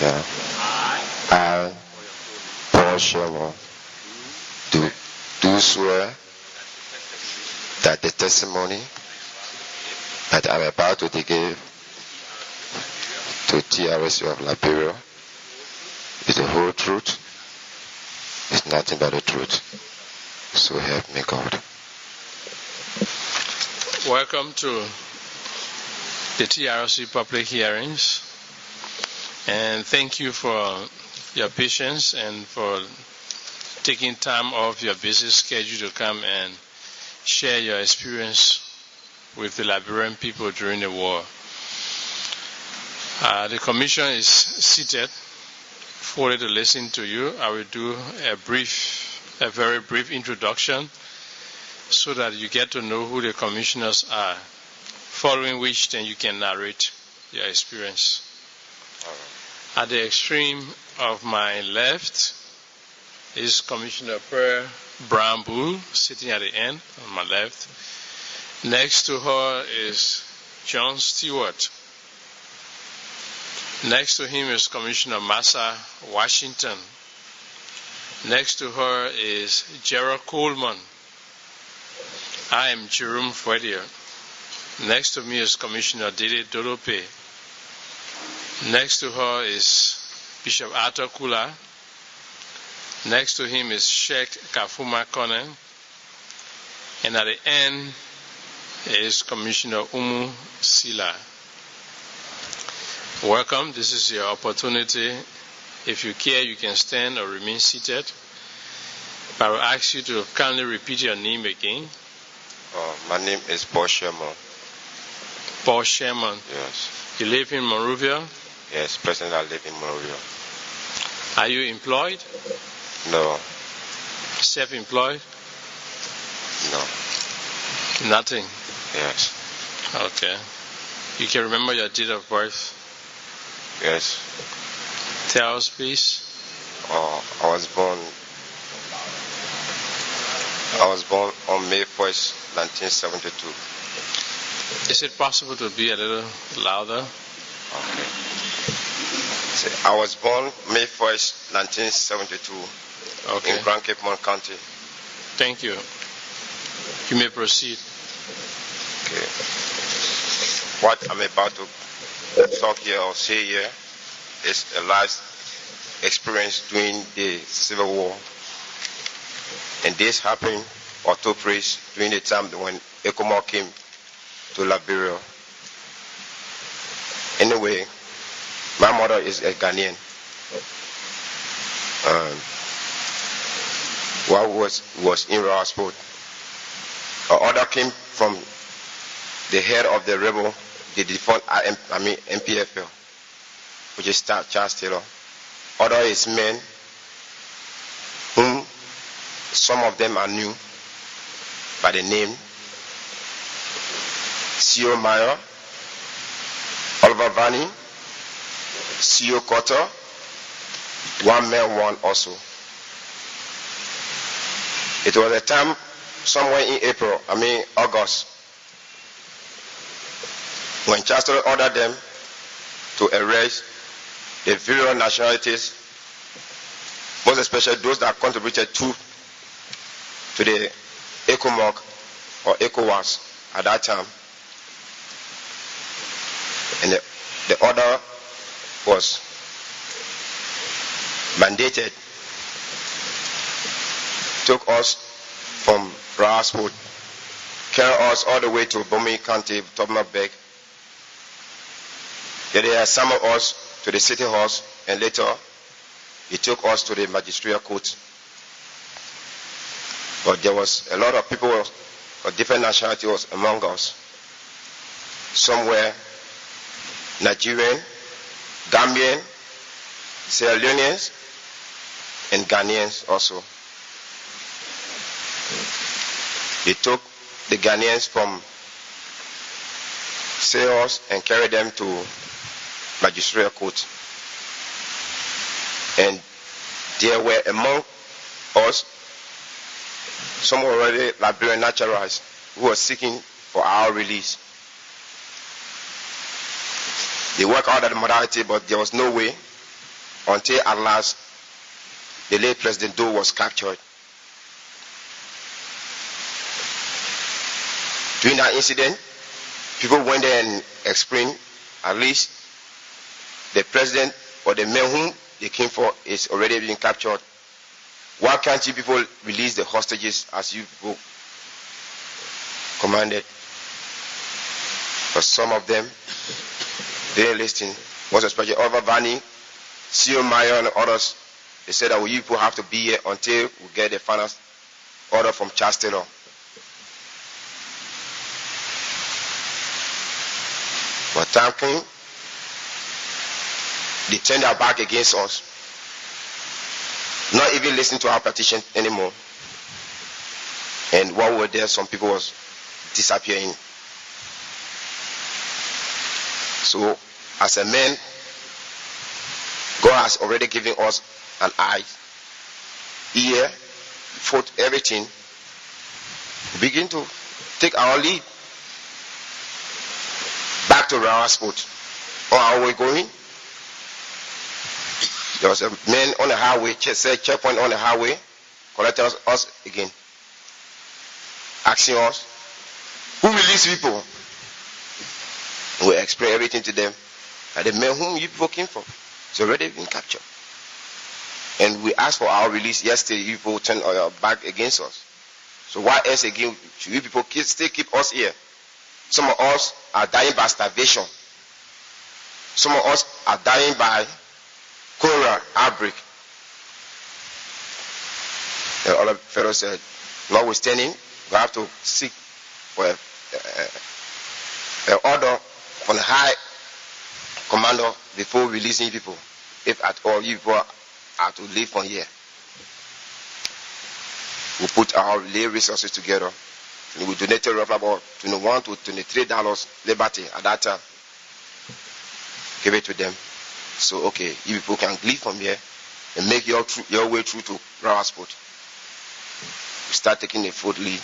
Yeah. I, Paul Sherman, do swear that the testimony that I'm about to give to TRC of Liberia is the whole truth. It's nothing but the truth. So help me God. Welcome to the TRC public hearings, and thank you for your patience and for taking time off your busy schedule to come and share your experience with the Liberian people during the war. The commission is seated, fully to listen to you. I will do a very brief introduction so that you get to know who the commissioners are, following which then you can narrate your experience. At the extreme of my left is Commissioner Per Brown Bull, sitting at the end on my left. Next to her is John Stewart. Next to him is Commissioner Massa Washington. Next to her is Gerald Coleman. I am Jerome Fredier. Next to me is Commissioner Dede Dolope. Next to her is Bishop Arthur Kula. Next to him is Sheikh Kafuma Konen. And at the end is Commissioner Umu Sila. Welcome. This is your opportunity. If you care, you can stand or remain seated. I will ask you to kindly repeat your name again. My name is Paul Sherman. Paul Sherman. Yes. You live in Monrovia? Yes, presently I live in Monrovia. Are you employed? No. Self-employed? No. Nothing? Yes. Okay. You can remember your date of birth? Yes. Tell us, please. I was born on May 1st, 1972. Is it possible to be a little louder? Okay. So I was born May 1st, 1972 in Grand Cape Mon County. Thank you. You may proceed. Okay. What I'm about to talk here or say here is a life experience during the Civil War. And this happened or took place during the time when ECOWAS came to Liberia. Anyway, my mother is a Ghanaian. What was in Raw Sport. Her order came from the head of the rebel, the defunct NPFL, which is Charles Taylor. Other is men whom some of them are new by the name C.O. Meyer, Oliver Vanney, C.O. Cotter, one man, one also. It was a time somewhere in August, when Chancellor ordered them to arrest the various nationalities, most especially those that contributed to the ECOWAS or ECOWAS at that time. And the order was mandated, took us from Rasport, carried us all the way to Bomi County, Topmaberg. Then they summoned us to the city house, and later he took us to the magistrate court. But there was a lot of people of different nationalities among us. Some were Nigerian, Gambian, Sierra Leoneans, and Ghanaians also. They took the Ghanaians from Sales and carried them to magistrate court. And there were among us some already Liberian naturalized who were seeking for our release. They worked out at the modality, but there was no way until at last the late President Doe was captured. During that incident, people went there and explained, at least the president or the man whom they came for is already being captured. Why can't you people release the hostages as you people commanded? But some of them didn't listen. Most especially Oliver Vani, CEO Mayor and others, they said that you people have to be here until we get the final order from Charles Taylor. But time came, they turned their back against us. Not even listening to our petition anymore. And while we were there, some people was disappearing. So, as a man, God has already given us an eye, ear, foot, everything. We begin to take our lead back to our spot. On our way going, there was a man on the highway, said checkpoint on the highway, collected us again, asking us, who released people? We explain everything to them. And the man whom you people came from is already been captured. And we asked for our release yesterday. You people turned your back against us. So why else again should you people still keep us here? Some of us are dying by starvation. Some of us are dying by cholera outbreak. And other fellows said, notwithstanding, we have to seek for an order from the high commander before releasing people, if at all you people are to leave from here. We put our lay resources together and we donated roughly about $21 to $23 liberty at that time. Give it to them. So okay, you people can leave from here and make your way through to Rawasport. We start taking the food lead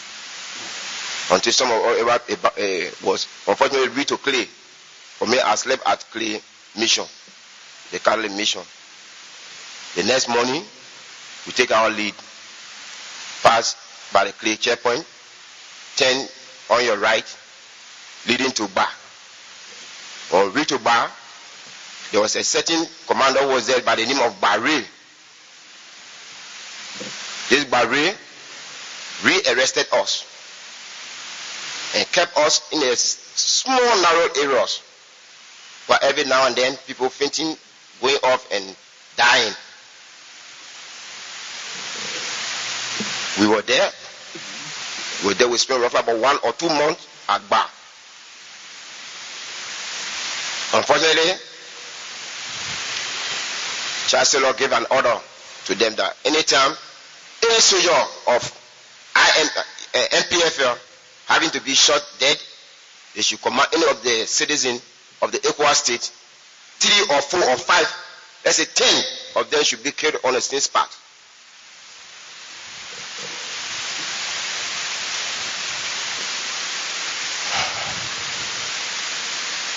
until some of us was unfortunately reached to Clay. For me, I slept at Clay Mission, the Catholic Mission. The next morning, we take our lead, pass by the Clay checkpoint, turn on your right, leading to Bar. When we reach to Bar, there was a certain commander who was there by the name of Barre. This Barre re-arrested us and kept us in a small narrow areas. But every now and then, people fainting, going off and dying. We were there. We spent roughly about 1 or 2 months at Bar. Unfortunately, Chancellor gave an order to them that anytime any soldier of NPFL having to be shot dead, they should command any of the citizens of the ECOWAS state, 3 or 4 or 5, let's say 10 of them should be killed on the same spot.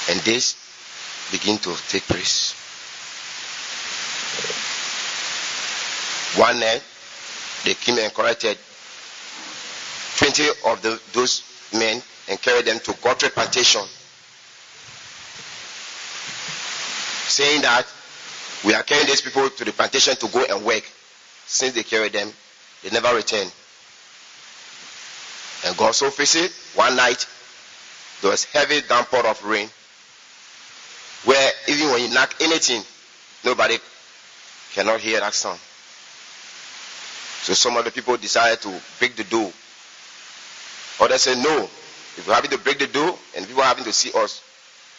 And this begin to take place. One night, they came and collected 20 of those men and carried them to Guthrie Plantation, saying that we are carrying these people to the plantation to go and work. Since they carried them, they never returned. And God so faced it, one night, there was heavy downpour of rain, where even when you knock anything, nobody cannot hear that sound. So some of the people decided to break the door. Others said, no, if we're having to break the door and people are having to see us,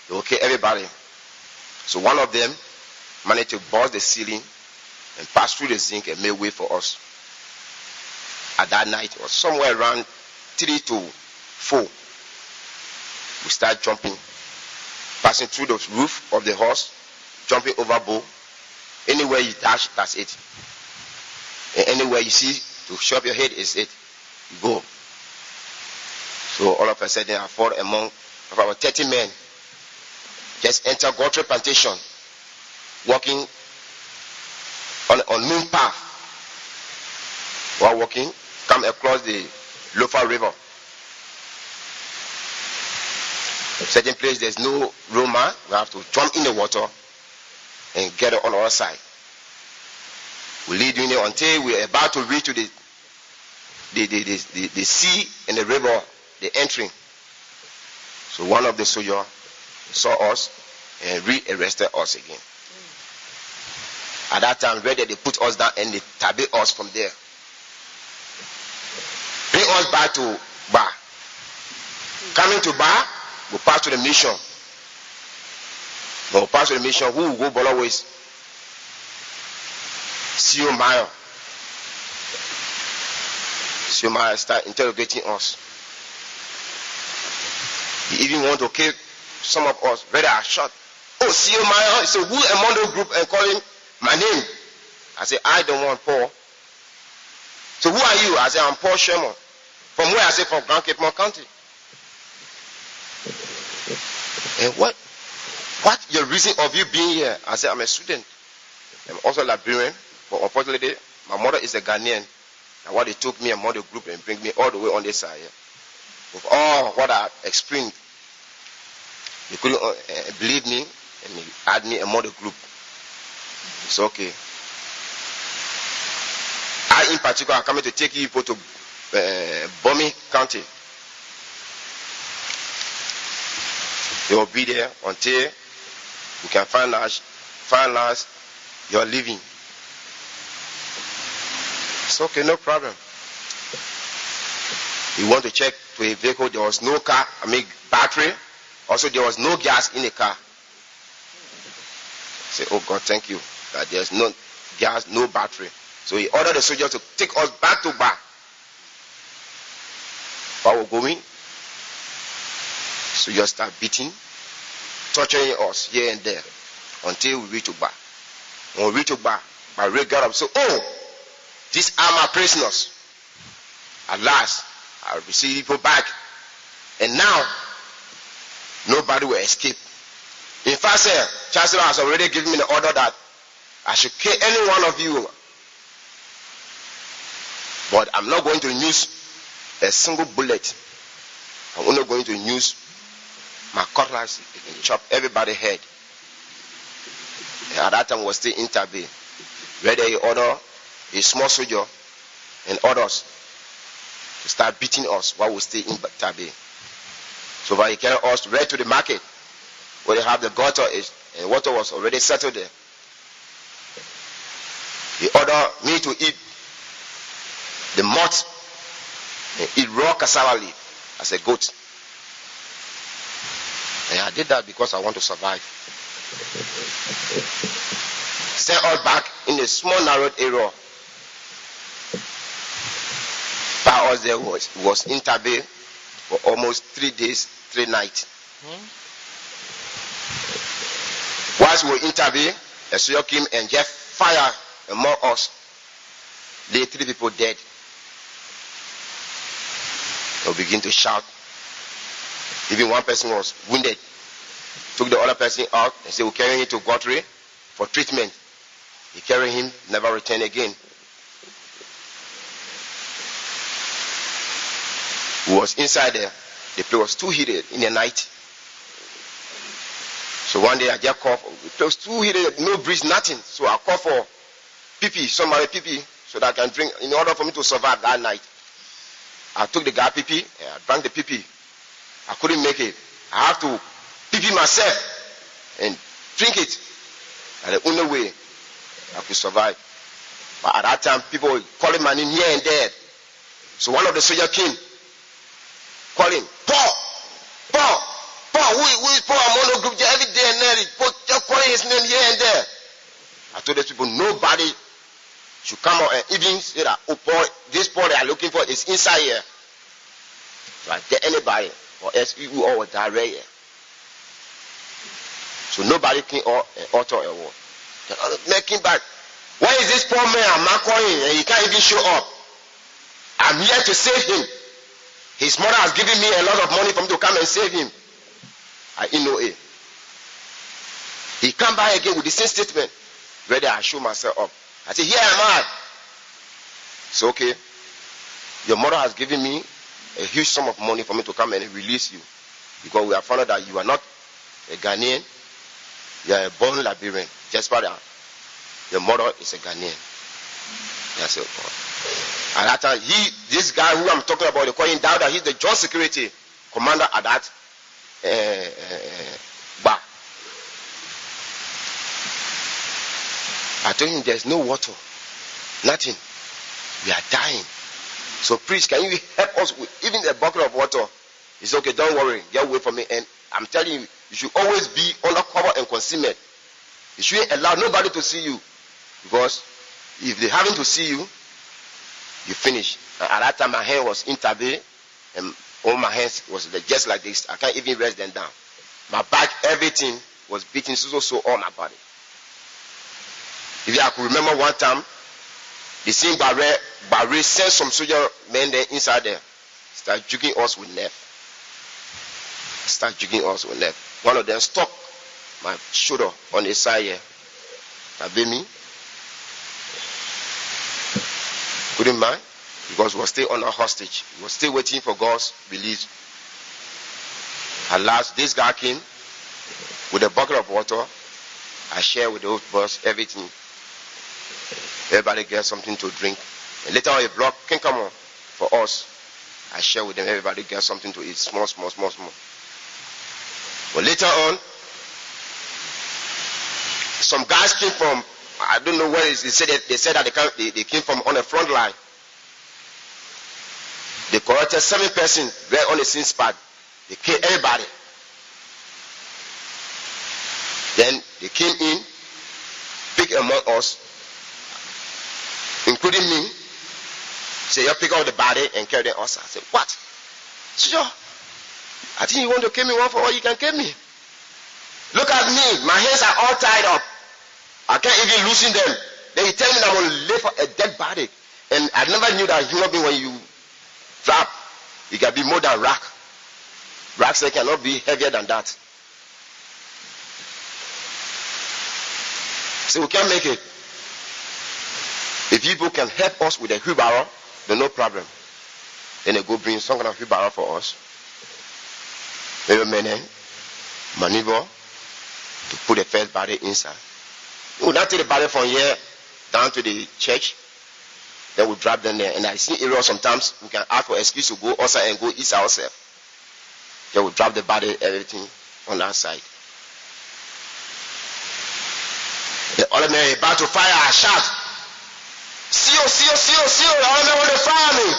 they will kill everybody. So one of them managed to burst the ceiling and pass through the zinc and make way for us. At that night, it was somewhere around 3 to 4. We started jumping, passing through the roof of the horse, jumping overboard. Anywhere you dash, that's it. And anywhere you see to shove your head is it. You go. So all of a sudden I fought among about 30 men. Just enter Guthrie Plantation, walking on unknown path. While walking, come across the Lofa River. Certain place there's no Roma, we have to jump in the water and get it on our side. We lead in it until we're about to reach to the sea and the river, the entering. So one of the soldiers saw us and re-arrested us again. At that time, they put us down and they tabby us from there. Bring us back to Bar. Coming to Bar, we pass to the mission. When we pass to the mission, who will go below with CEO Mayo. CEO Mayo start interrogating us. He even want to kill some of us. Whether I shot. Oh, CEO Mayo, he said, who among the group and call him my name? I said, I don't want Paul. So who are you? I said, I'm Paul Sherman. From where? I said, from Grand Cape Mount County. And what your reason of you being here? I said, I'm a student. I'm also Liberian, but unfortunately, my mother is a Ghanaian. And what they took me among the group and bring me all the way on this side here. With all what I experienced, they couldn't believe me and they add me among the group. It's okay. I, in particular, am coming to take you people to Bomi County. They will be there until we can finalize your living. It's okay, no problem. You want to check to a vehicle, there was no car, battery. Also, there was no gas in the car. Say, oh God, thank you. That there's no gas, no battery. So he ordered the soldiers to take us back to Bar. While we're going, soldiers start beating, torturing us here and there until we reach to Bar. When we reach to Bar, my ray got up. So, oh, these are my prisoners. At last, I receive people back. And now, nobody will escape. In fact, sir, Chancellor has already given me the order that I should kill any one of you. But I'm not going to use a single bullet. I'm only going to use my cutlass and chop everybody's head. And at that time, we were still in Tabe. Whether he ordered a small soldier and others to start beating us while we stay in Tabe. So that he carried us right to the market where they have the gutter is, and water was already settled there. He ordered me to eat the malt and eat raw cassava leaf as a goat. And I did that because I want to survive. Sent us back in a small narrow area. By us there was in Tabe for almost 3 days, 3 nights. Whilst we were in Tabe, a soldier came and just fired among us. Lay 3 people dead. They begin to shout. Even one person was wounded. Took the other person out and said, we'll carry him to Guthrie for treatment. He carried him, never returned again. Who was inside there. The place was too heated in the night. So one day I just called for, the place was too heated, no breeze, nothing. So I called for PP, somebody PP, so that I can drink in order for me to survive that night. I took the guy PP and I drank the PP. I couldn't make it. I have to PP myself and drink it. And the only way I could survive. But at that time, people were calling my name here and there. So one of the soldiers came, calling, Paul, who is Paul? I'm on the group every day and night. Just calling his name here and there. I told those people, nobody should come out and even say that, oh, Paul, this Paul they are looking for is inside here. So I get anybody, or else we all will die right here. So nobody can utter a word. Making back. Where is this poor man? I'm not calling him and he can't even show up. I'm here to save him. His mother has given me a lot of money for me to come and save him. I know it. He come back again with the same statement. Whether I show myself up. I said, here am I. So, okay, your mother has given me a huge sum of money for me to come and release you. Because we have found out that you are not a Ghanaian, you are a born Liberian. Just by that, your mother is a Ghanaian. That's it. At that time, this guy who I'm talking about, they call him Dawda, he's the joint security commander at that bar. I told him there's no water, nothing. We are dying. So please, can you help us with even a bucket of water? He said, okay, don't worry, get away from me. And I'm telling you, you should always be under cover and concealment. You shouldn't allow nobody to see you. Because if they happen to see you, you finish. And at that time, my hand was intervened, and all my hands was just like this. I can't even rest them down. My back, everything was beating so all my body. If I could remember one time, the same Barre sent some soldier men there inside there. Start juking us with nerve. One of them stuck my shoulder on the side here. That beat me. Couldn't mind, because we were still under hostage. We were still waiting for God's release. At last, this guy came with a bucket of water. I shared with those boys everything. Everybody gets something to drink. And later on, a block can come on for us. I share with them. Everybody gets something to eat. Small. But later on, some guys came from, I don't know where it is. They said that they came from on the front line. They corrected 7 persons right on the same spot. They killed everybody. Then they came in, picked among us, including me. Say, you pick out the body and carry them outside. I said, what? Sure. I think you want to kill me one for all, you can kill me. Look at me. My hands are all tied up. I can't even loosen them. Then he tell me that I'm going to lay for a dead body. And I never knew that human being, when you drop, it can be more than rock. Rocks, they cannot be heavier than that. So we can't make it. If people can help us with a wheelbarrow, then no problem. Then they go bring some kind of wheelbarrow for us. Maybe maneuver to put the first body inside. We will not take the body from here down to the church. Then we'll drop them there. And I see areas sometimes we can ask for excuse to go outside and go eat ourselves. Then we'll drop the body, everything on that side. The other man about to fire, I shout, see you, the other man want to fire me.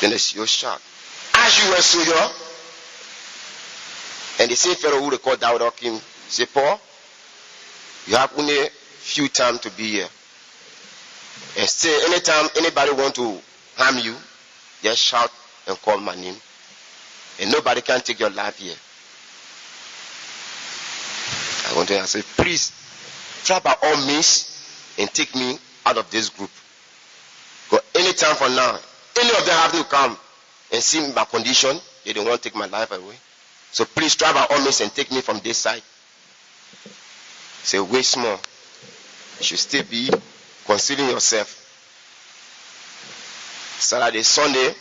Then the CEO shot. As you were soldier, and the same fellow who they call Dawda came, say, Paul, you have only a few time to be here. And say, anytime anybody want to harm you, just shout and call my name. And nobody can take your life here. I want to say, please, try by all means and take me out of this group. Because anytime from now, any of them have to come and see my condition, they don't want to take my life away. So please try by all means and take me from this side. Say, wait small. You should still be concealing yourself. Saturday, Sunday,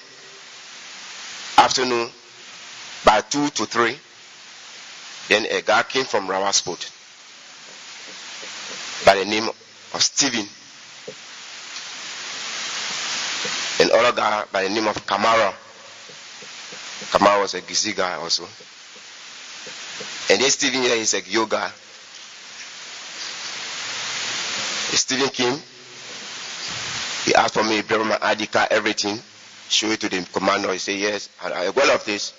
afternoon, by 2 to 3, then a guy came from Rawasport by the name of Stephen. Another guy by the name of Kamara. Kamara was a Gizi guy also. And then Stephen here is a yoga. Stephen came. He asked for me to bring my ID card, everything. Show it to the commander. He said, yes, I well of this.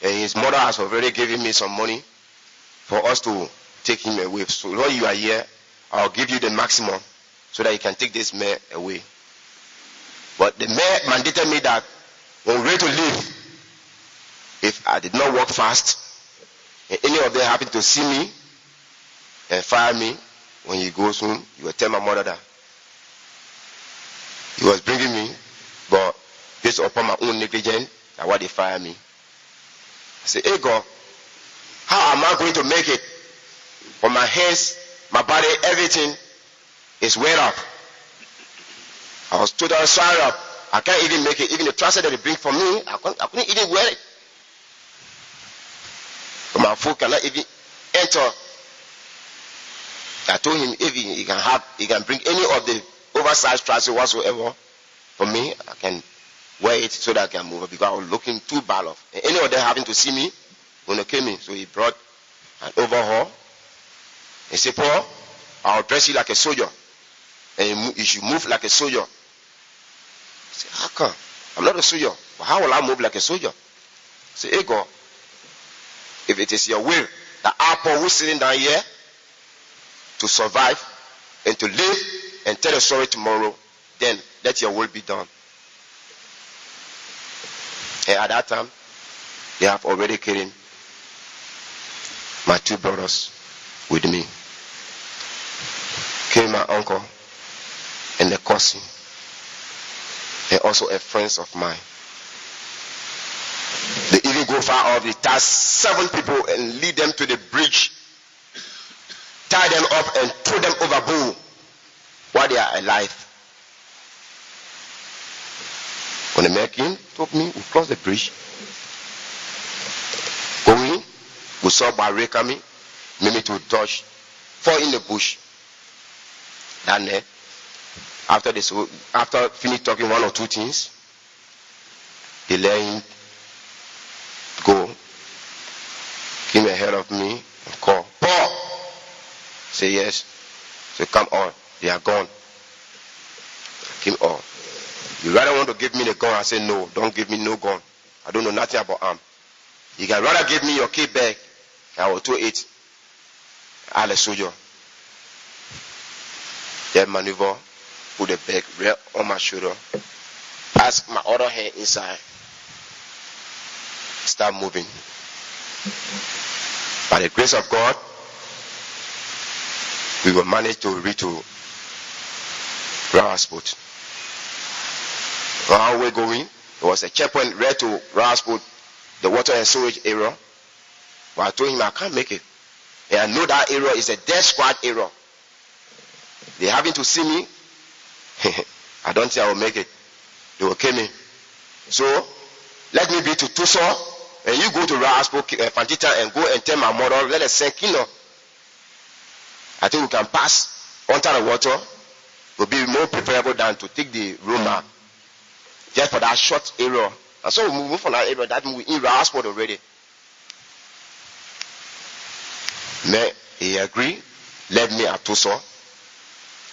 And his mother has already given me some money for us to take him away. So while you are here, I'll give you the maximum so that you can take this man away. But the mayor mandated me that when we're ready to leave, if I did not work fast, and any of them happen to see me and fire me, when he goes home, you will tell my mother that he was bringing me, but based upon my own negligence, that's why they fire me. I said, hey God, how am I going to make it? But my hands, my body, everything is wet up. I was totally swallowed up. I can't even make it. Even the trouser that they bring for me, I couldn't even wear it. But my foot cannot even enter. I told him if he can bring any of the oversized trousers whatsoever for me, I can wear it so that I can move, because I was looking too bad off. And any of them having to see me when they came in. So he brought an overhaul. He said, Paul, I'll dress you like a soldier. And you should move like a soldier. I said, how come? I'm not a soldier. But how will I move like a soldier? I said, hey God, if it is your will that our Paul who's sitting down here to survive and to live and tell a story tomorrow, then let your will be done. And at that time, they have already killed my two brothers with me. Killed my uncle and the cousin, and also a friend of mine. They even go far off, they tie 7 people and lead them to the bridge, tie them up and throw them overboard while they are alive. When the man came, took me, we crossed the bridge. Going, we saw barrier coming, made me to dodge, fall in the bush. Then, after finish talking 1 or 2 things, they let him go. Came ahead of me and called, Paul! Say yes. Say, come on, they are gone. Came on. You rather want to give me the gun? I said, no, don't give me no gun. I don't know nothing about arm. You can rather give me your key bag. I will throw it. I'm a soldier. Then maneuver, put the bag right on my shoulder, pass my other hand inside, start moving. By the grace of God, we will manage to reach to Rasport. How we're going, there was a checkpoint right to Rasport, the water and sewage area. But I told him I can't make it. And I know that area is a death squad area. They having to see me. I don't think I will make it. They will kill me. So let me be to Tuso, and you go to Rasport, Fantita, and go and tell my mother, let us send Kino. I think we can pass under the water. It will be more preferable than to take the Roma just for that short area. And so we move from that area. That means we're in Rasport already. May he agreed, led me at Tuso,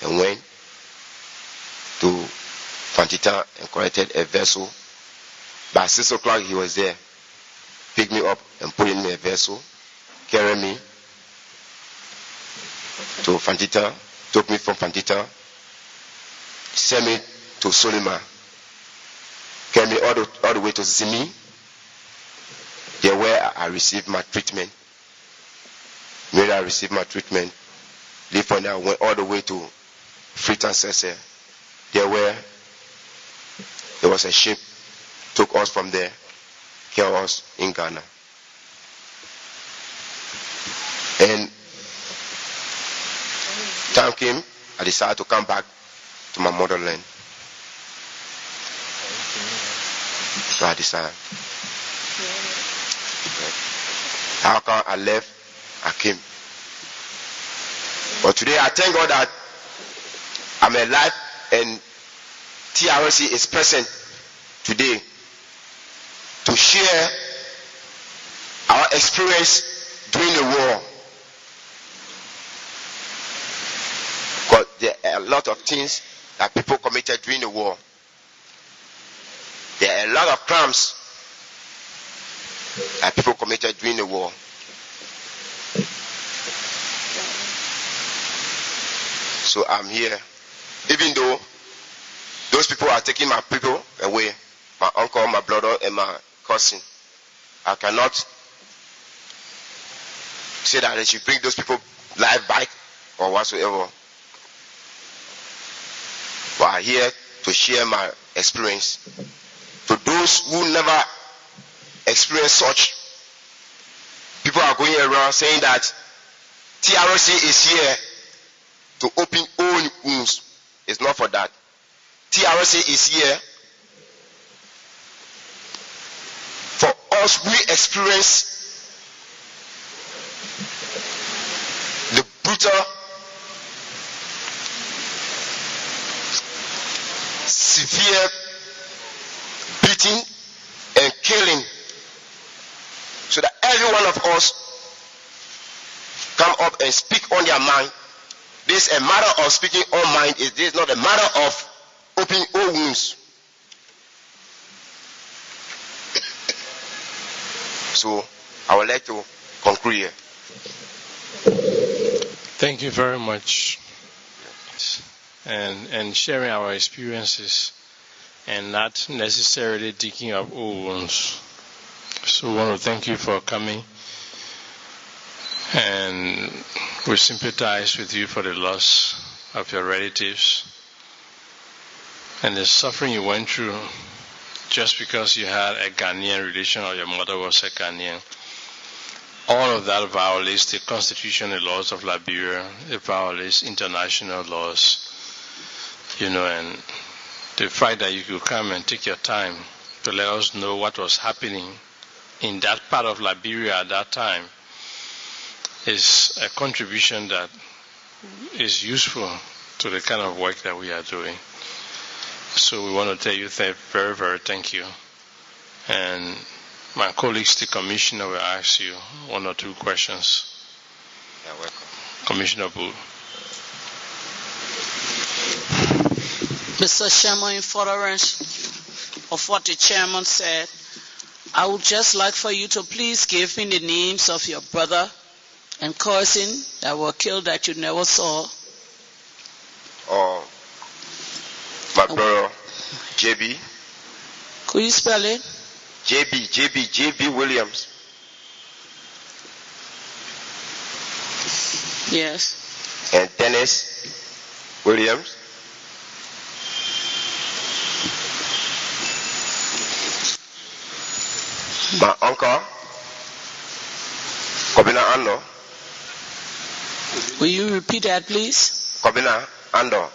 and went to Fantita and collected a vessel. By 6 o'clock he was there. Picked me up and put in a vessel, carried me to Fantita, took me from Fantita, sent me to Solima, carried me all the way to Zimi. There where I received my treatment. Where I received my treatment. Therefore I went all the way to Freetown Sese. There was a ship, took us from there, carried us in Ghana. And time came, I decided to come back to my motherland. So I decided. How come I left? I came. But today I thank God that I'm alive and TRC is present today to share our experience during the war. Because there are a lot of things that people committed during the war. There are a lot of crimes that people committed during the war. So I'm here. Even though those people are taking my people away, my uncle, my brother, and my cousin, I cannot say that they should bring those people life back or whatsoever. But I'm here to share my experience. To those who never experienced such, people are going around saying that TRC is here to open all wounds. It's not for that. TRC is here for us. We experience the brutal, severe beating and killing, so that every one of us come up and speak on their mind. This is a matter of speaking on mind. This is not a matter of opening all wounds. So I would like to conclude here. Thank you very much, and sharing our experiences and not necessarily digging up old wounds. So I want to thank you for coming, and we sympathize with you for the loss of your relatives and the suffering you went through just because you had a Ghanaian relation or your mother was a Ghanaian. All of that violates the constitution and laws of Liberia. It violates international laws, and the fact that you could come and take your time to let us know what was happening in that part of Liberia at that time is a contribution that is useful to the kind of work that we are doing. So we want to tell you very, very thank you. And my colleagues, the commissioner, will ask you one or two questions. You're welcome. Commissioner Booth. Mr. Sherman, in furtherance of what the chairman said, I would just like for you to please give me the names of your brother and cousin that were killed that you never saw. My brother, JB. Could you spell it? JB Williams. Yes. And Dennis Williams. My uncle, Kobina Ando. Will you repeat that, please? Kobina Ando.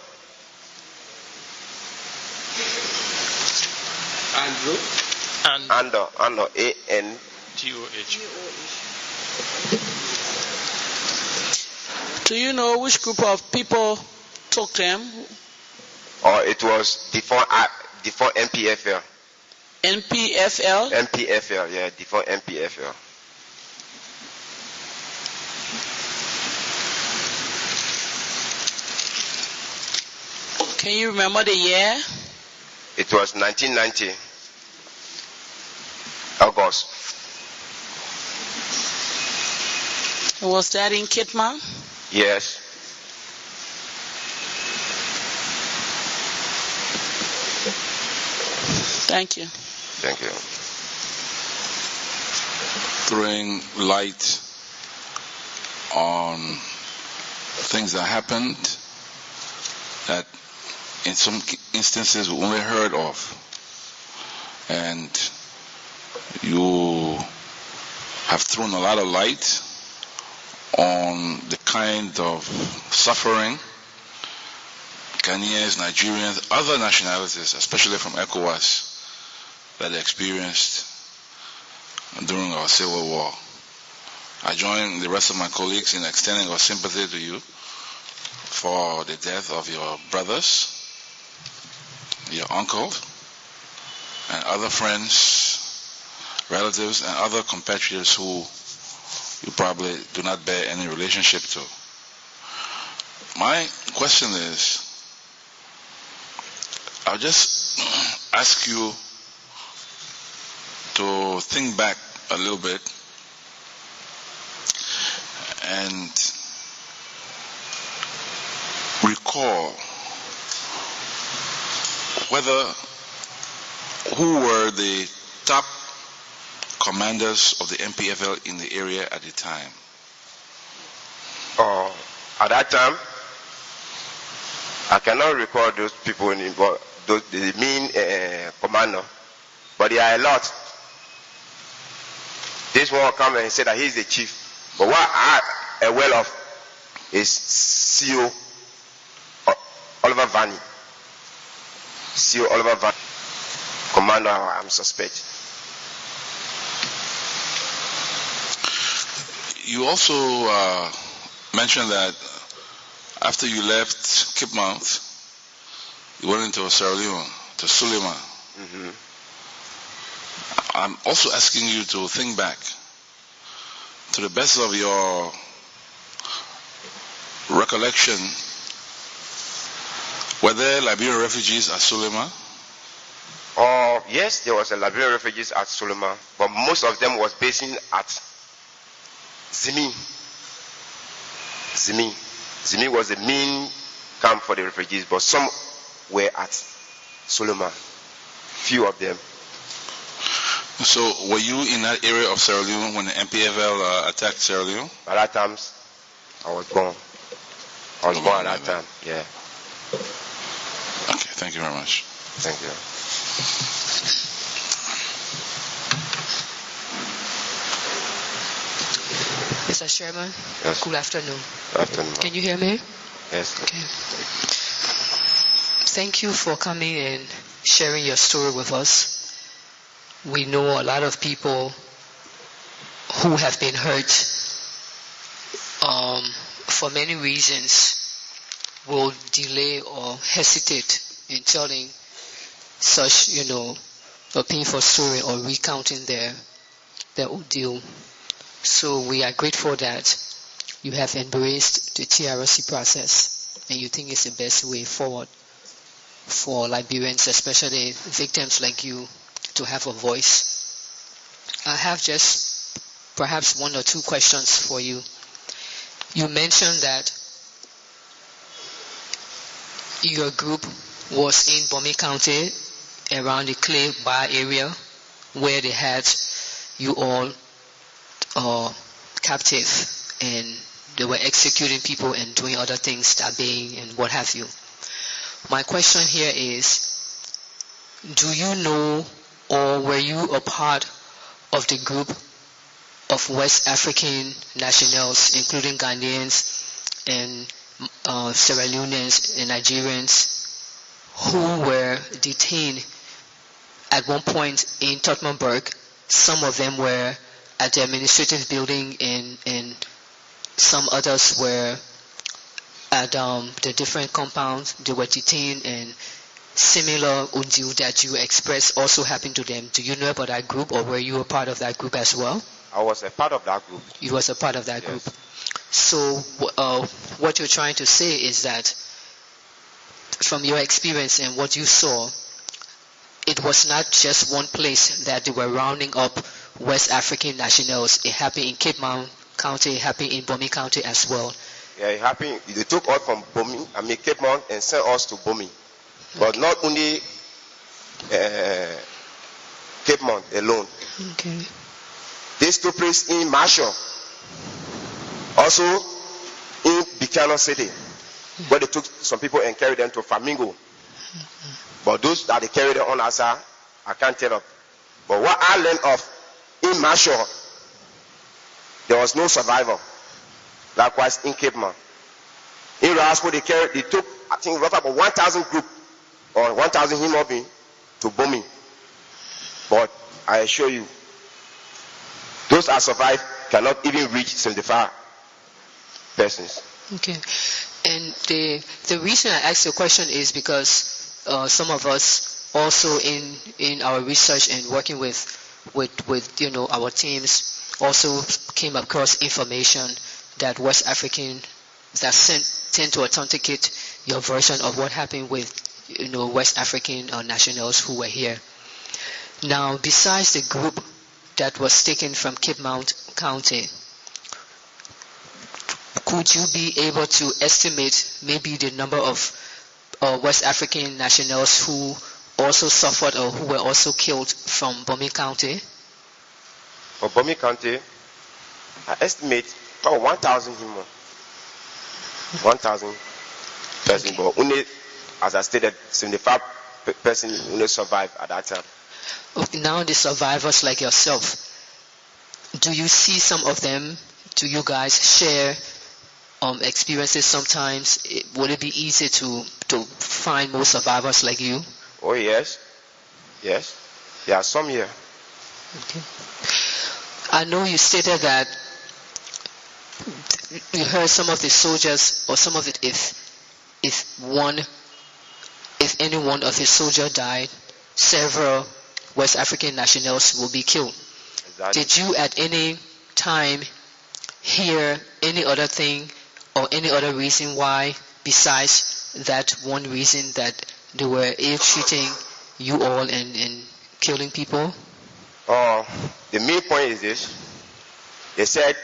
Andrew? Ando, A-N-G-O-H. Do you know which group of people took them? It was before NPFL. NPFL? NPFL, yeah, before NPFL. Can you remember the year? It was 1990, August. Was that in Kitman? Yes. Thank you. Thank you. Throwing light on things that happened that in some instances we only heard of. And you have thrown a lot of light on the kind of suffering Ghanaians, Nigerians, other nationalities, especially from ECOWAS, that they experienced during our Civil War. I join the rest of my colleagues in extending our sympathy to you for the death of your brothers, your uncles, and other friends, relatives, and other compatriots who you probably do not bear any relationship to. My question is, I'll just ask you to think back a little bit and recall who were the top commanders of the NPFL in the area at the time. At that time, I cannot recall those people involved, the main commander, but there are a lot. This one will come and say that he's the chief, but what I'm aware of, is CEO Oliver Vanney. CEO Oliver Vanney, Commander, I'm suspect. You also mentioned that after you left Cape Mount, you went into Sierra Leone, to Suleiman. Mm-hmm. I'm also asking you to think back. To the best of your recollection, were there Liberian refugees at Suleiman? Yes, there was a Liberian refugees at Suleiman, but most of them was based at Zimi. Zimi was the main camp for the refugees, but some were at Suleiman. Few of them. So, were you in that area of Sierra Leone when the NPFL attacked Sierra Leone? At that time, I was born. I was born at that time, yeah. Okay, thank you very much. Thank you. Mr. Sherman, yes. Good afternoon. Good afternoon. Can you hear me? Yes. Okay. Thank you for coming and sharing your story with us. We know a lot of people who have been hurt for many reasons will delay or hesitate in telling such, a painful story or recounting their ordeal. So we are grateful that you have embraced the TRC process and you think it's the best way forward for Liberians, especially victims like you, to have a voice. I have just perhaps one or two questions for you. You mentioned that your group was in Bomi County around the Clay Bar area where they had you all captive and they were executing people and doing other things, stabbing and what have you. My question here is, do you know or were you a part of the group of West African nationals, including Ghanaians and Sierra Leoneans and Nigerians, who were detained at one point in Tottenberg? Some of them were at the administrative building and some others were at the different compounds. They were detained and similar ordeal that you expressed also happened to them. Do you know about that group or were you a part of that group as well? I was a part of that group. You was a part of that yes. group. So what you're trying to say is that from your experience and what you saw, it was not just one place that they were rounding up West African nationals. It happened in Cape Mount County, it happened in Bomi County as well. Yeah, it happened. They took us from Cape Mount and sent us to Bomi. But not only Cape Mount alone. Okay. This took place in Marshall. Also in Buchanan City, where they took some people and carried them to Flamingo. But those that they carried on us, I can't tell them. But what I learned of in Marshall, there was no survivor. Likewise in Cape Mount. In Raspo, they took, I think, roughly about 1,000 group or 1,000 human beings to Bomi. But I assure you, those that survived cannot even reach 75 persons. Okay. And the reason I asked the question is because some of us also in our research and working with our teams also came across information that West African that tend to authenticate your version of what happened with West African nationals who were here. Now, besides the group that was taken from Cape Mount County, could you be able to estimate maybe the number of West African nationals who also suffered or who were also killed from Bomi County? For Bomi County, I estimate about 1,000 human. 1,000 persons, okay. But only, as I stated, 75 persons only survived at that time. Okay, now the survivors like yourself, do you see some of them, do you guys share experiences sometimes, would it be easy to find more survivors like you? Oh, yes. Yes. There are some here. Okay. I know you stated that you heard some of the soldiers, or some of it, if any one of the soldiers died, several West African nationals will be killed. Exactly. Did you at any time hear any other thing or any other reason why, besides that one reason that they were ill-treating you all and killing people? The main point is this. They said,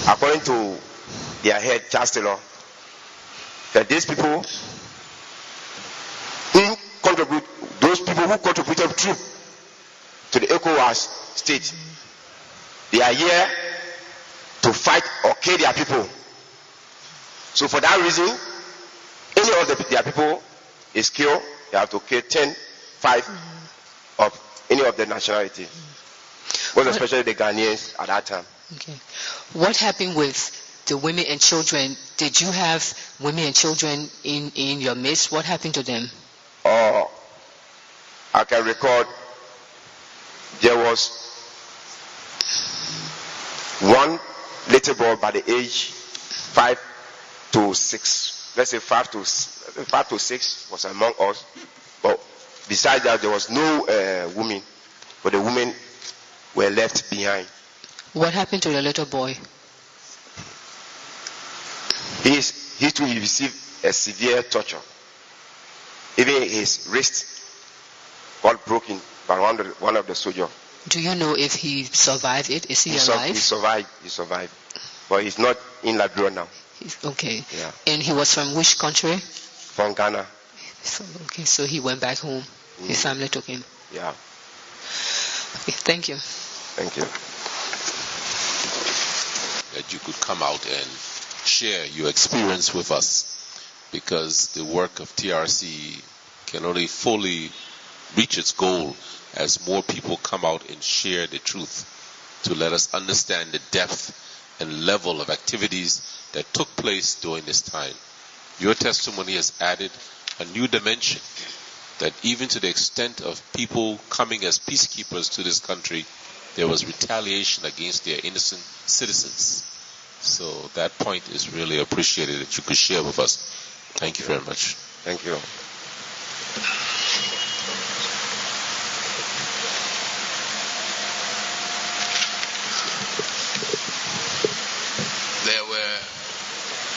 according to their head chancellor, that these people who contributed troop to the ECOWAS state, they are here to fight or kill their people. So for that reason, any of their people is killed, they have to kill 5 of any of the nationality. Most especially the Ghanaians at that time. Okay. What happened with the women and children? Did you have women and children in your midst? What happened to them? I can recall there was one little boy by the age 5 to 6. Let's say 5 to 6 was among us. But besides that, there was no women. But the women were left behind. What happened to the little boy? He too received a severe torture. Even his wrist got broken by one of the soldiers. Do you know if he survived it? Is he alive? He survived. But he's not in Liberia now. Okay. Yeah. And he was from which country? From Ghana. Okay, so he went back home. His family took him. Yeah. Okay, thank you. Thank you. That you could come out and share your experience with us, because the work of TRC can only fully reach its goal as more people come out and share the truth, to let us understand the depth and level of activities that took place during this time. Your testimony has added a new dimension, that even to the extent of people coming as peacekeepers to this country, there was retaliation against their innocent citizens. So that point is really appreciated that you could share with us. Thank you very much. Thank you.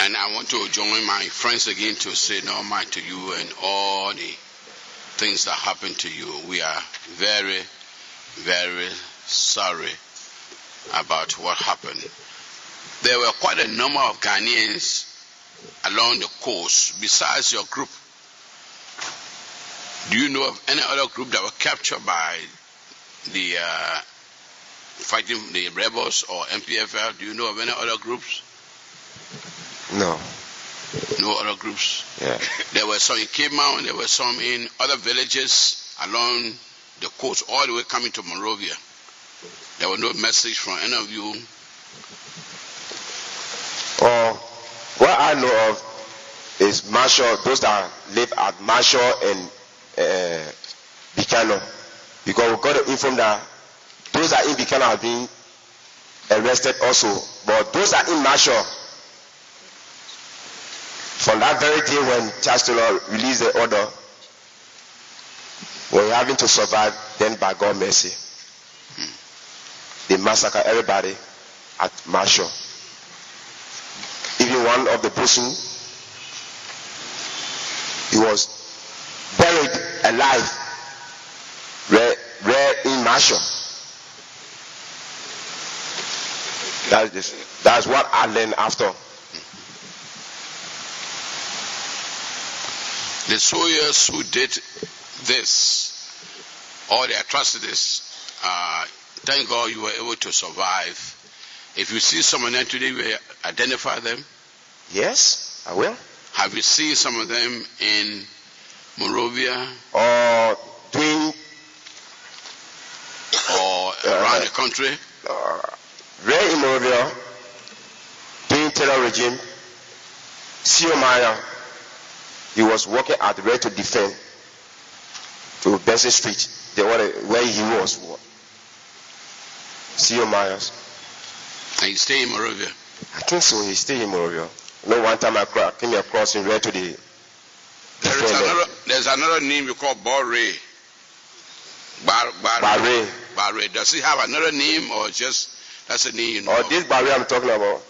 And I want to join my friends again to say no more to you and all the things that happened to you. We are very, very sorry about what happened. There were quite a number of Ghanaians along the coast besides your group. Do you know of any other group that were captured by the fighting the rebels or NPFL? Do you know of any other groups? No. No other groups? Yeah. There were some in Cape Mount, there were some in other villages along the coast, all the way coming to Monrovia. There was no message from any of you. What I know of is Marshall, those that live at Marshall and Bicano. Because we got to inform that those that are in Bicano have been arrested also. But those that are in Marshall, from that very day when Chancellor released the order, we're having to survive, then by God's mercy, they massacre everybody at Marshall. Even one of the person, he was buried alive right in Marshall. That's what I learned after. The soldiers who did this, all the atrocities, thank God you were able to survive. If you see some of them today, will you identify them? Yes, I will. Have you seen some of them in Monrovia? Doing or around the country? Right in Monrovia, doing terror regime, C.O. Maya, he was working at Ready to Defend to Benson Street, where he was. C.O. Myers. And he stayed in Monrovia? I think so, he stayed in Monrovia. One time I came across him Ready to the There's another name you call Barre. Barre. Does he have another name or just that's a name you know? This Barre I'm talking about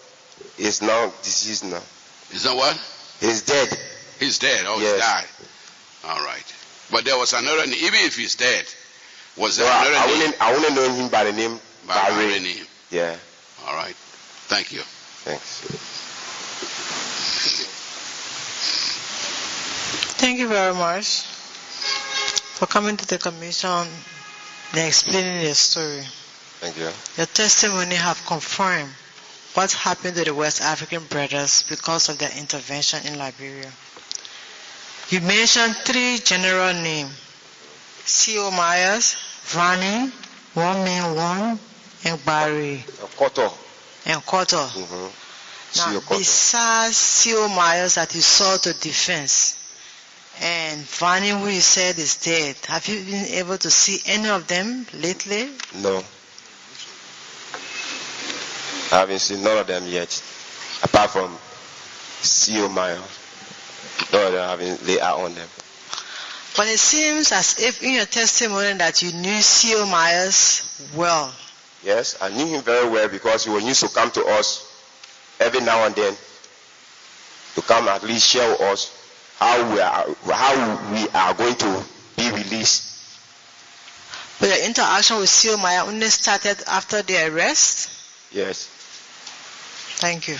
is now deceased now. Is that what? He's dead. He's dead. Oh, yes. He's died. All right. But there was another name. Even if he's dead, was there another name? I wouldn't know him by the name Barre. Name. Yeah. All right. Thank you. Thanks. Thank you very much for coming to the commission and explaining your story. Thank you. Your testimony have confirmed what happened to the West African brothers because of their intervention in Liberia. You mentioned 3 general names: C.O. Myers, Vanny, One Man One, and Barry. Koto. And Koto. Mm-hmm. Now, besides C.O. Myers that you saw to defense, and Vanny, who you said is dead, have you been able to see any of them lately? No. I haven't seen none of them yet, apart from C.O. Myers. None of them haven't laid out on them. But it seems as if in your testimony that you knew C.O. Myers well. Yes, I knew him very well because he used to come to us every now and then to come at least share with us how we are going to be released. But your interaction with C.O. Myers only started after the arrest? Yes. Thank you.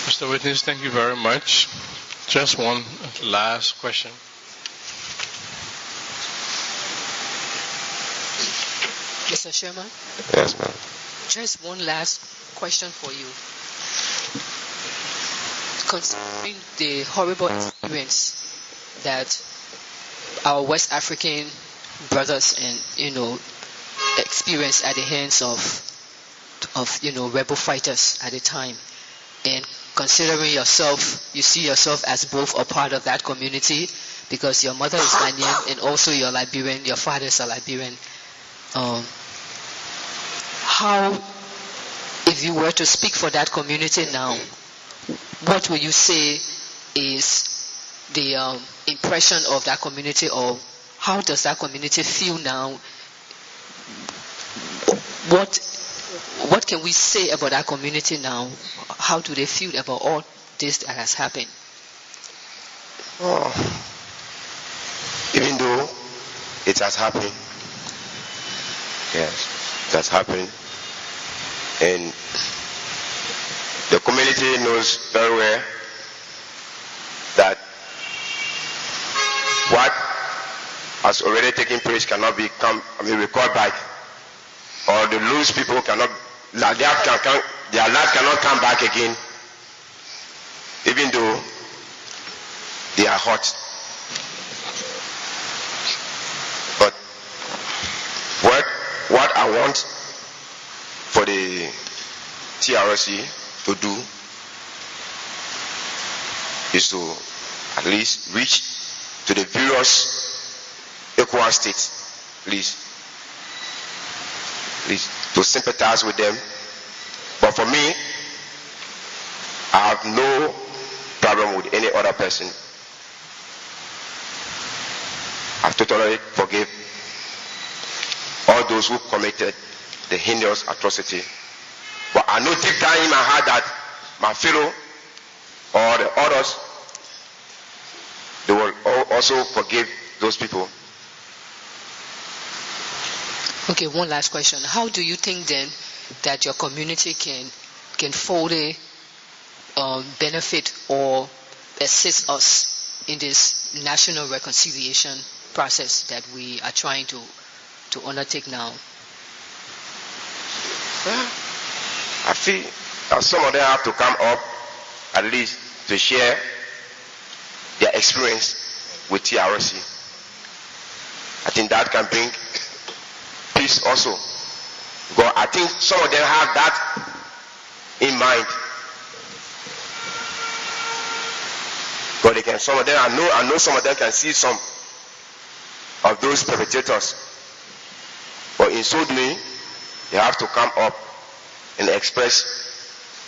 Mr. Witness, thank you very much. Just one last question. Mr. Sherman? Yes, ma'am. Just one last question for you. Considering the horrible experience that our West African brothers and experienced at the hands of rebel fighters at the time, and considering yourself, you see yourself as both a part of that community because your mother is Ghanaian and also you're Liberian, your father is a Liberian. How, if you were to speak for that community now, what would you say is the impression of that community, or how does that community feel now? What can we say about that community now? How do they feel about all this that has happened? Oh, even though it has happened, yes, it has happened, and the community knows very well that what has already taken place cannot be recalled back, or the loose people cannot, their life cannot come back again, even though they are hot. But what I want for the TRC to do is to at least reach to the various ECOWAS states, please, to sympathize with them. But for me, I have no problem with any other person. I totally forgive all those who committed the heinous atrocity. But I know deep down in my heart that my fellow or the others, they will also forgive those people. Okay, one last question. How do you think then that your community can fully benefit or assist us in this national reconciliation process that we are trying to undertake now? I feel that some of them have to come up at least to share their experience with TRC. I think that can bring peace also. Because I think some of them have that in mind. But they can, some of them, I know some of them can see some of those perpetrators. But in so doing, they have to come up and express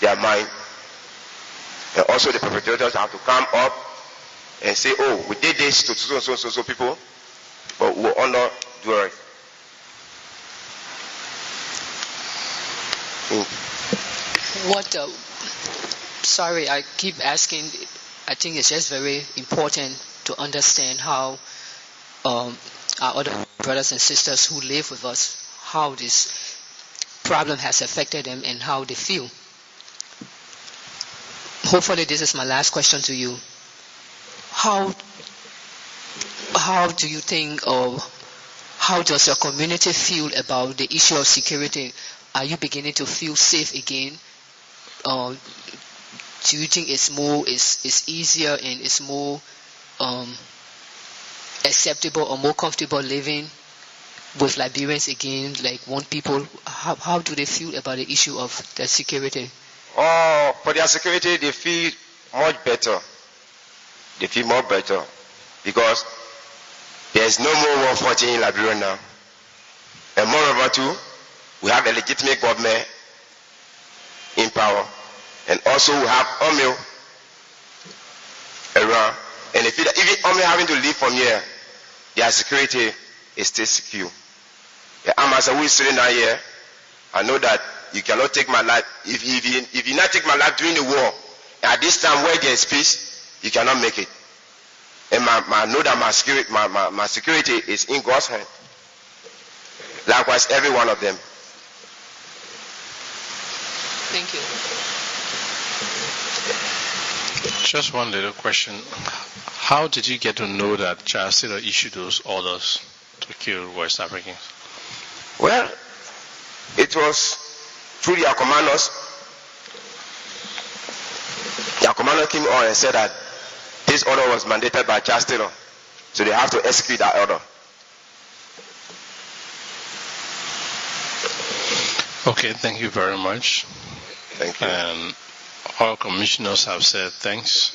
their mind. And also the perpetrators have to come up and say, oh, we did this to so people, but we will honor do it. Sorry, I keep asking. I think it's just very important to understand how our other brothers and sisters who live with us, how this problem has affected them and how they feel. Hopefully this is my last question to you. How do you think, or how does your community feel about the issue of security? Are you beginning to feel safe again? Do you think it's easier and it's more acceptable or more comfortable living with Liberians again, like one people? How do they feel about the issue of their security? For their security, they feel much better. They feel more better because there's no more war fighting in Liberia now. And moreover too, we have a legitimate government in power. And also we have Omil around. And if even Omil having to leave from here, their security is still secure. The Amasa who is sitting down here, I know that you cannot take my life. If you not take my life during the war, at this time where there is peace, you cannot make it. And I know that my security is in God's hand. Likewise, every one of them. Thank you. Just one little question. How did you get to know that Charles Taylor issued those orders to kill West Africans? Well, it was through their commanders. Their commander came on and said that this order was mandated by Charles Taylor, so they have to execute that order. Okay, thank you very much. Thank you. And all commissioners have said thanks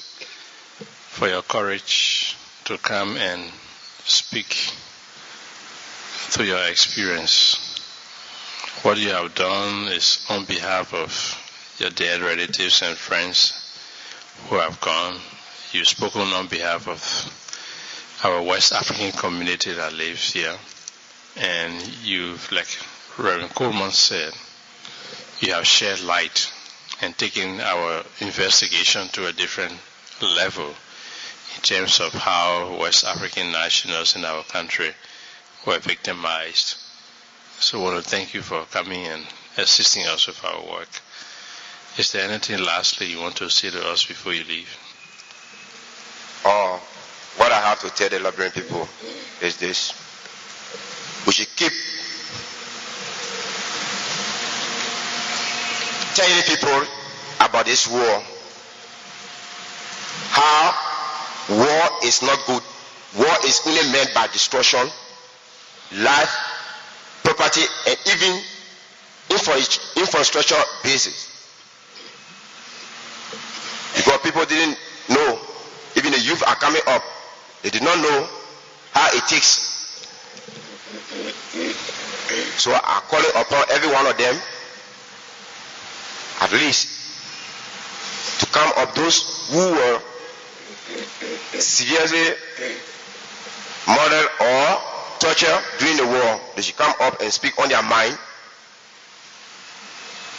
for your courage to come and speak through your experience. What you have done is on behalf of your dead relatives and friends who have gone. You've spoken on behalf of our West African community that lives here. And you've, like Reverend Coleman said, you have shed light and taken our investigation to a different level in terms of how West African nationals in our country were victimized. So I want to thank you for coming and assisting us with our work. Is there anything lastly you want to say to us before you leave? What I have to tell the Liberian people is this. We should keep telling people about this war. How war is not good. War is only meant by destruction, life, property, and even infrastructure basis. Because people didn't know, even the youth are coming up, they did not know how it takes. So I'm calling upon every one of them, at least, to come up, those who were severely murdered or tortured during the war. They should come up and speak on their mind.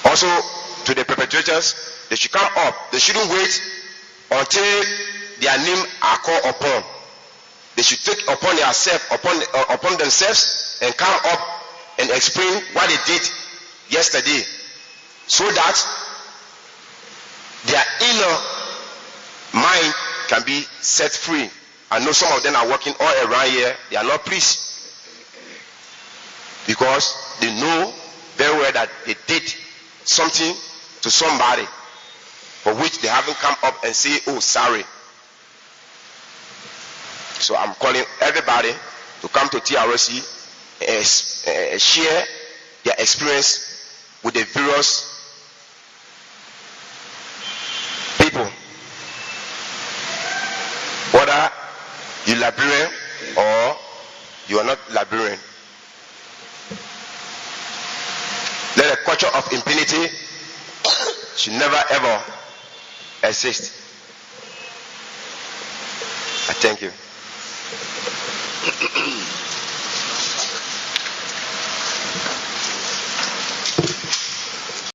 Also, to the perpetrators, they should come up. They shouldn't wait until their name are called upon. They should take upon themselves and come up and explain what they did yesterday, so that their inner mind can be set free. I know some of them are working all around here. They are not pleased because they know very well that they did something to somebody for which they haven't come up and say, oh, sorry. So I'm calling everybody to come to TRC share their experience with the various people, whether you're Liberian or you are not Liberian. Let a culture of impunity should never ever exist. I thank you.